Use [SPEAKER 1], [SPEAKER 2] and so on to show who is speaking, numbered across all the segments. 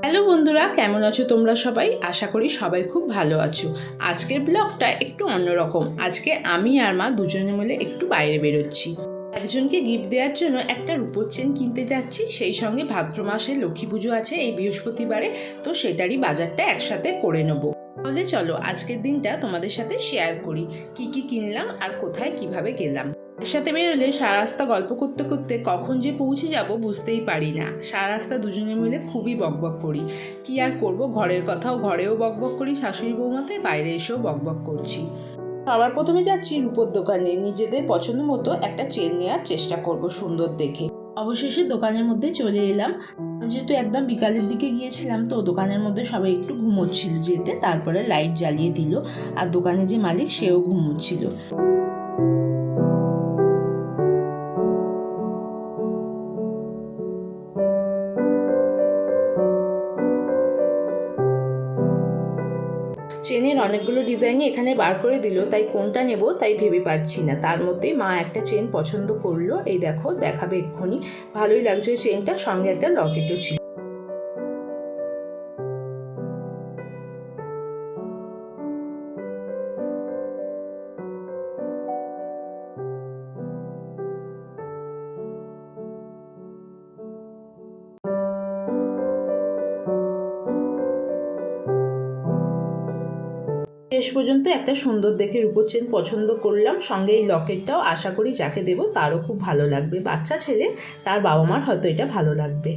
[SPEAKER 1] Hello বন্ধুরা, কেমন আছো তোমরা সবাই? আশা করি সবাই খুব ভালো আছো। আজকের ব্লগটা একটু অন্যরকম। আজকে আমি আর মা দুজনে মিলে একটু বাইরে বেরোচ্ছি। একজনকে গিফট দেওয়ার জন্য একটা রূপোর চেন কিনতে যাচ্ছি। সেই সঙ্গে ভাদ্র মাসে লক্ষ্মী পুজো আছে এই বৃহস্পতিবারে, তো সেটারই বাজারটা একসাথে করে নেবো। তাহলে চলো আজকের দিনটা তোমাদের সাথে শেয়ার করি, কি কি কিনলাম আর কোথায় কিভাবে গেলাম। এর সাথে বেরোলে সারা রাস্তা গল্প করতে করতে কখন যে পৌঁছে যাব বুঝতেই পারি না। সারা রাস্তা দুজনে মিলে খুবই বকবক করি। কি আর করব, ঘরের কথাও ঘরেও বকবক করি, শাশুড়ি বৌমাতে বাইরে এসেও বকবক করছি। সবার প্রথমে যাচ্ছি রূপোর দোকানে, নিজেদের পছন্দ মতো একটা চেন নেওয়ার চেষ্টা করব সুন্দর দেখে। অবশেষে দোকানের মধ্যে চলে এলাম। যেহেতু একদম বিকালের দিকে গিয়েছিলাম, তো দোকানের মধ্যে সবাই একটু ঘুমোচ্ছিল যেতে, তারপরে লাইট জ্বালিয়ে দিল। আর দোকানে যে মালিক সেও ঘুমোচ্ছিল। চেনের অনেকগুলো ডিজাইনই এখানে বার করে দিল, তাই কোনটা নেব তাই ভেবে পারছি না। তার মধ্যেই মা একটা চেন পছন্দ করলো, এই দেখো দেখাবে এক্ষুনি। ভালোই লাগছে ওই চেনটা, সঙ্গে একটা লকেটও ছিল। শেষ পর্যন্ত একটা সুন্দর দেখে রূপোর চেন পছন্দ করলাম, সঙ্গে এই লকেটটাও আশা করি যাকে দেবো তারও খুব ভালো লাগবে। বাচ্চা ছেলে, তার বাবা মার হয়তো এটা ভালো লাগবে।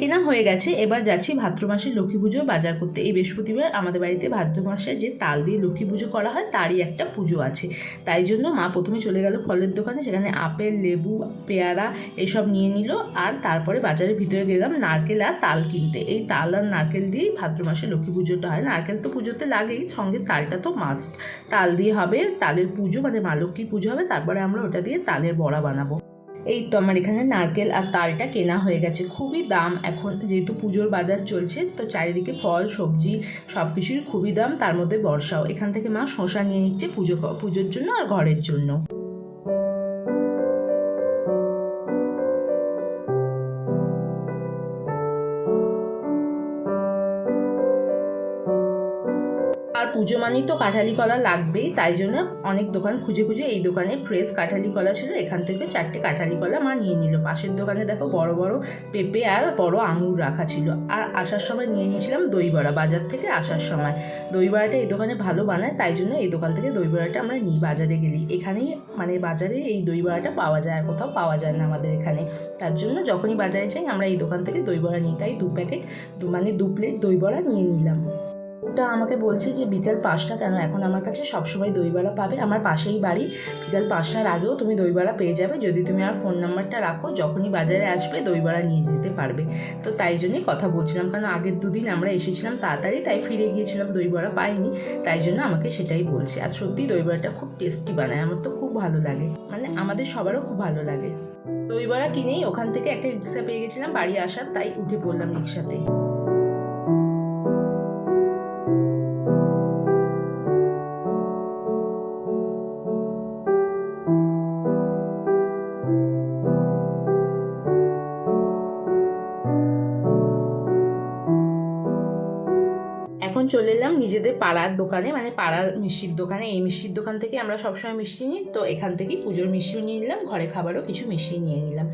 [SPEAKER 1] কেনা হয়ে গেছে, এবার যাচ্ছি ভাদ্র মাসে লক্ষ্মী পুজো বাজার করতে। এই বৃহস্পতিবার আমাদের বাড়িতে ভাদ্র মাসে যে তাল দিয়ে লক্ষ্মী পুজো করা হয় তারই একটা পুজো আছে। তাই জন্য মা প্রথমে চলে গেল ফলের দোকানে, সেখানে আপেল, লেবু, পেয়ারা এসব নিয়ে নিল। আর তারপরে বাজারের ভিতরে গেলাম নারকেল আর তাল কিনতে। এই তাল আর নারকেল দিয়েই ভাদ্র মাসে লক্ষ্মী পুজোটা হয়। নারকেল তো পুজোতে লাগেই, সঙ্গে তালটা তো মাস্ট। তাল দিয়ে হবে তালের পুজো, মানে মা লক্ষ্মীর পুজো হবে, তারপরে আমরা ওটা দিয়ে তালের বড়া বানাবো। এই তো আমার এখানে নারকেল আর তালটা কেনা হয়ে গেছে। খুবই দাম এখন, যেহেতু পুজোর বাজার চলছে, তো চারিদিকে ফল সবজি সব কিছুই খুবই দাম, তার মধ্যে বর্ষাও। এখান থেকে মা শসা নিয়ে নিচ্ছে পুজোর জন্য আর ঘরের জন্য। আর পুজো মানেই তো কাঁঠালি কলা লাগবেই, তাই জন্য অনেক দোকান খুঁজে খুঁজে এই দোকানে ফ্রেশ কাঁঠালি কলা ছিল, এখান থেকে 4টে কাঁঠালি কলা মা নিয়ে নিল। পাশের দোকানে দেখো বড় বড় পেঁপে আর বড় আঙুর রাখা ছিল। আর আসার সময় নিয়ে নিয়েছিলাম দই বড়া, বাজার থেকে আসার সময়। দই বড়াটা এই দোকানে ভালো বানায়, তাই জন্য এই দোকান থেকে দই বড়াটা আমরা নিই বাজারে গেলেই। এখানেই মানে বাজারে এই দই বড়াটা পাওয়া যায়, আর কোথাও পাওয়া যায় না আমাদের এখানে। তার জন্য যখনই বাজারে যাই আমরা এই দোকান থেকে দই বড়া নিই, তাই 2 প্যাকেট মানে 2 প্লেট দই বড়া নিয়ে নিলাম। ওটা আমাকে বলছে যে বিকেল 5টা কেন, এখন আমার কাছে সবসময় দইবড়া পাবে, আমার পাশেই বাড়ি। বিকেল 5টার আগেও তুমি দইবড়া পেয়ে যাবে, যদি তুমি আমার ফোন নাম্বারটা রাখো, যখনই বাজারে আসবে দইবড়া নিয়ে যেতে পারবে। তো তাই জন্যই কথা বলছিলাম, কারণ আগের 2 দিন আমরা এসেছিলাম তাড়াতাড়ি, তাই ফিরে গিয়েছিলাম, দইবড়া পাইনি, তাই জন্য আমাকে সেটাই বলছে। আর সত্যি দইবড়াটা খুব টেস্টি বানায়, আমার তো খুব ভালো লাগে, মানে আমাদের সবারও খুব ভালো লাগে। দইবড়া কিনেই ওখান থেকে একটা রিক্সা পেয়ে গেছিলাম বাড়ি আসার, তাই উঠে পড়লাম রিক্সাতে। এখন চলে এলাম নিজেদের পাড়ার দোকানে, মানে পাড়ার মিষ্টির দোকানে। এই মিষ্টির দোকান থেকে আমরা সবসময় মিষ্টি নিই, তো এখান থেকেই পুজোর মিষ্টিও নিয়ে নিলাম, ঘরে খাবারও কিছু মিষ্টি নিয়ে নিলাম।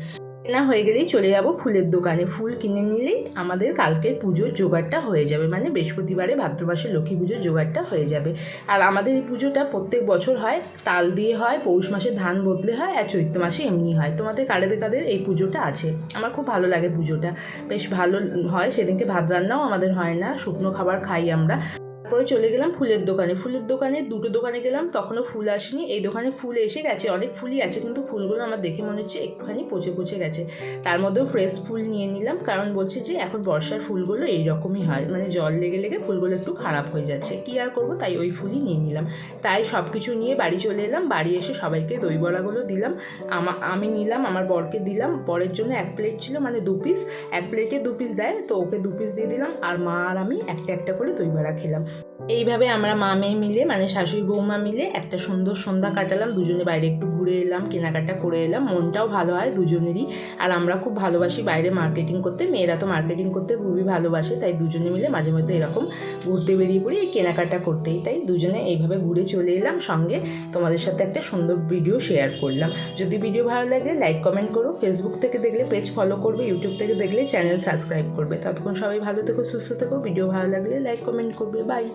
[SPEAKER 1] কেনা হয়ে গেলেই চলে যাব ফুলের দোকানে। ফুল কিনে নিলেই আমাদের কালকের পুজোর জোগাড়টা হয়ে যাবে, মানে বৃহস্পতিবারে ভাদ্র মাসে লক্ষ্মী পুজোর জোগাড়টা হয়ে যাবে। আর আমাদের এই পুজোটা প্রত্যেক বছর হয়, তাল দিয়ে হয়, পৌষ মাসে ধান বদলে হয়, আর চৈত্র মাসে এমনি হয়। তোমাদের কাদের কাদের এই পুজোটা আছে? আমার খুব ভালো লাগে পুজোটা, বেশ ভালো হয়। সেদিনকে ভাত রান্নাও আমাদের হয় না, শুকনো খাবার খাই আমরা। তারপরে চলে গেলাম ফুলের দোকানে। ফুলের দোকানে 2টো দোকানে গেলাম, তখনও ফুল আসেনি। এই দোকানে ফুল এসে গেছে, অনেক ফুলই আছে, কিন্তু ফুলগুলো আমার দেখে মনে হচ্ছে একটুখানি পচে পচে গেছে। তার মধ্যেও ফ্রেশ ফুল নিয়ে নিলাম, কারণ বলছে যে এখন বর্ষার ফুলগুলো এইরকমই হয়, মানে জল লেগে লেগে ফুলগুলো একটু খারাপ হয়ে যাচ্ছে। কী আর করবো, তাই ওই ফুলই নিয়ে নিলাম। তাই সব কিছু নিয়ে বাড়ি চলে এলাম। বাড়ি এসে সবাইকে দই বড়াগুলো দিলাম। আমি নিলাম, আমার বরকে দিলাম। বরের জন্য 1 প্লেট ছিল, মানে 2 পিস, 1 প্লেটে 2 পিস দেয়, তো ওকে 2 পিস দিয়ে দিলাম। আর মা আর আমি একটা একটা করে দই বড়া খেলাম। এইভাবে আমরা মা মেয়ে মিলে মানে শাশুড়ি বৌমা মিলে একটা সুন্দর সন্ধ্যা কাটালাম, দুজনে বাইরে একটু ঘুরে এলাম, কেনাকাটা করে এলাম, মনটাও ভালো হয় দুজনেরই। আর আমরা খুব ভালোবাসি বাইরে মার্কেটিং করতে, মেয়েরা তো মার্কেটিং করতে খুবই ভালোবাসে, তাই দুজনে মিলে মাঝে মধ্যে এরকম ঘুরতে বেরিয়ে পড়ি এই কেনাকাটা করতেই। তাই দুজনে এইভাবে ঘুরে চলে এলাম, সঙ্গে তোমাদের সাথে একটা সুন্দর ভিডিও শেয়ার করলাম। যদি ভিডিও ভালো লাগে লাইক কমেন্ট করো, ফেসবুক থেকে দেখলে পেজ ফলো করবে, ইউটিউব থেকে দেখলে চ্যানেল সাবস্ক্রাইব করবে। ততক্ষণ সবাই ভালো থেকো, সুস্থ থেকো, ভিডিও ভালো লাগলে লাইক কমেন্ট করবে। বাই।